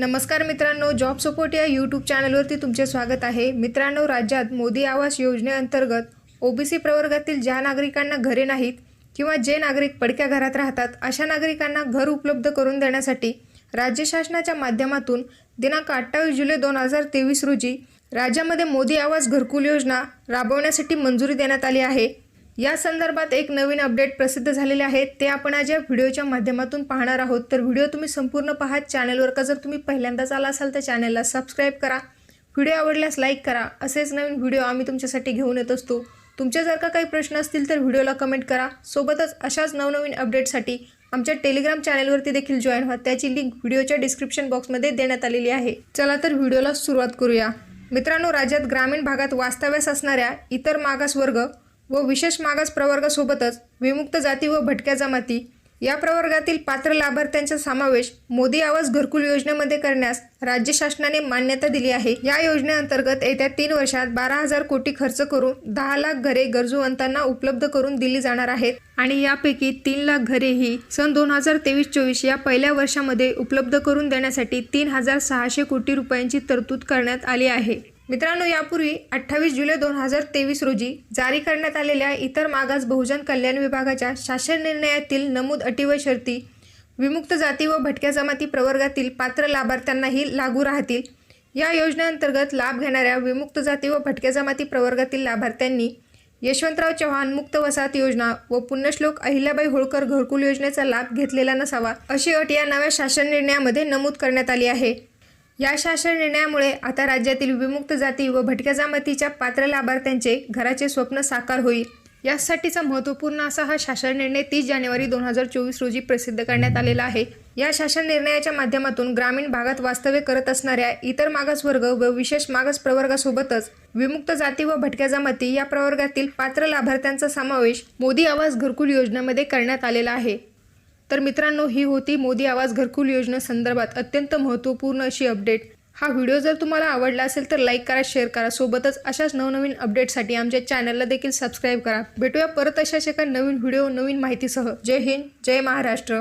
नमस्कार मित्रांनो, job support या यूट्यूब चॅनलवरती तुमचे स्वागत आहे। मित्रांनो, राज्यात मोदी आवास योजनेअंतर्गत ओबीसी प्रवर्गातील ज्या नागरिकांना घरे नाहीत किंवा जे नागरिक पडक्या घरात राहतात अशा नागरिकांना घर उपलब्ध करून देण्यासाठी राज्य शासनाच्या माध्यमातून दिनांक 28 जुलै 2023 रोजी राज्यामध्ये मोदी आवास घरकुल योजना राबवण्यासाठी मंजुरी देण्यात आली आहे। या संदर्भात एक नवीन अपडेट प्रसिद्ध झालेले आहे, ते आपण आज या व्हिडिओच्या माध्यमातून पाहणार आहोत। तर व्हिडिओ तुम्ही संपूर्ण पहा। चॅनलवर का जर तुम्ही पहिल्यांदाच आला असाल तर चॅनलला सबस्क्राइब करा, व्हिडिओ आवडल्यास लाईक करा। असेच नवीन व्हिडिओ आम्ही तुमच्यासाठी घेऊन येत असतो। तुमचे जर का काही प्रश्न असतील तर व्हिडिओला कमेंट करा। सोबतच अशाच नवनवीन अपडेटसाठी आमच्या टेलिग्राम चॅनलवरती देखील जॉइन व्हा, त्याची लिंक व्हिडिओच्या डिस्क्रिप्शन बॉक्समध्ये देण्यात आलेली आहे। चला तर व्हिडिओला सुरुवात करूया। मित्रांनो, राज्यात ग्रामीण भागात वास्तव्यास असणाऱ्या इतर मागास वर्ग व विशेष मागास प्रवर्गासोबतच विमुक्त जाती व भटक्या जमाती या प्रवर्गातील पात्र लाभार्थ्यांचा समावेश मोदी आवास घरकुल योजनेमध्ये करण्यास राज्य शासनाने मान्यता दिली आहे। या योजनेअंतर्गत येत्या 3 वर्षात 12,000 कोटी खर्च करून 10 लाख घरे गरजूवंतांना उपलब्ध करून दिली जाणार आहेत आणि यापैकी 3 लाख घरे ही सन 2023-24 या पहिल्या वर्षामध्ये उपलब्ध करून देण्यासाठी 3,600 कोटी रुपयांची तरतूद करण्यात आली आहे। मित्रांनो, यापूर्वी 28 जुलै 2023 रोजी जारी करण्यात आलेल्या इतर मागास बहुजन कल्याण विभागाच्या शासन निर्णयातील नमूद अटी व शर्ती विमुक्त जाती व भटक्या जमाती प्रवर्गातील पात्र लाभार्थ्यांनाही लागू राहतील। या योजनेअंतर्गत लाभ घेणाऱ्या विमुक्त जाती व भटक्या जमाती प्रवर्गातील लाभार्थ्यांनी यशवंतराव चव्हाण मुक्त वसाहत योजना व पुण्यश्लोक अहिल्याबाई होळकर घरकुल योजनेचा लाभ घेतलेला नसावा, अशी अट या नव्या शासन निर्णयामध्ये नमूद करण्यात आली आहे। या शासन निर्णयामुळे आता राज्यातील विमुक्त जाती व भटक्या जमातीच्या पात्र लाभार्थ्यांचे घराचे स्वप्न साकार होईल। यासाठीचा महत्त्वपूर्ण असा हा शासन निर्णय 30 जानेवारी 2024 रोजी प्रसिद्ध करण्यात आलेला आहे। या शासन निर्णयाच्या माध्यमातून ग्रामीण भागात वास्तव्य करत असणाऱ्या इतर मागास वर्ग व विशेष मागास प्रवर्गासोबतच विमुक्त जाती व भटक्या जमाती या प्रवर्गातील पात्र लाभार्थ्यांचा समावेश मोदी आवास घरकुल योजनेमध्ये करण्यात आलेला आहे। तर मित्रांनो, ही होती मोदी आवास घरकुल योजनेसंदर्भात अत्यंत महत्त्वपूर्ण अशी अपडेट। हा व्हिडिओ जर तुम्हाला आवडला असेल तर लाईक करा, शेअर करा। सोबतच अशाच नवनवीन अपडेटसाठी आमच्या चॅनलला देखील सबस्क्राइब करा। भेटूया परत अशाच एका नवीन व्हिडिओ नवीन माहितीसह। जय हिंद, जय महाराष्ट्र।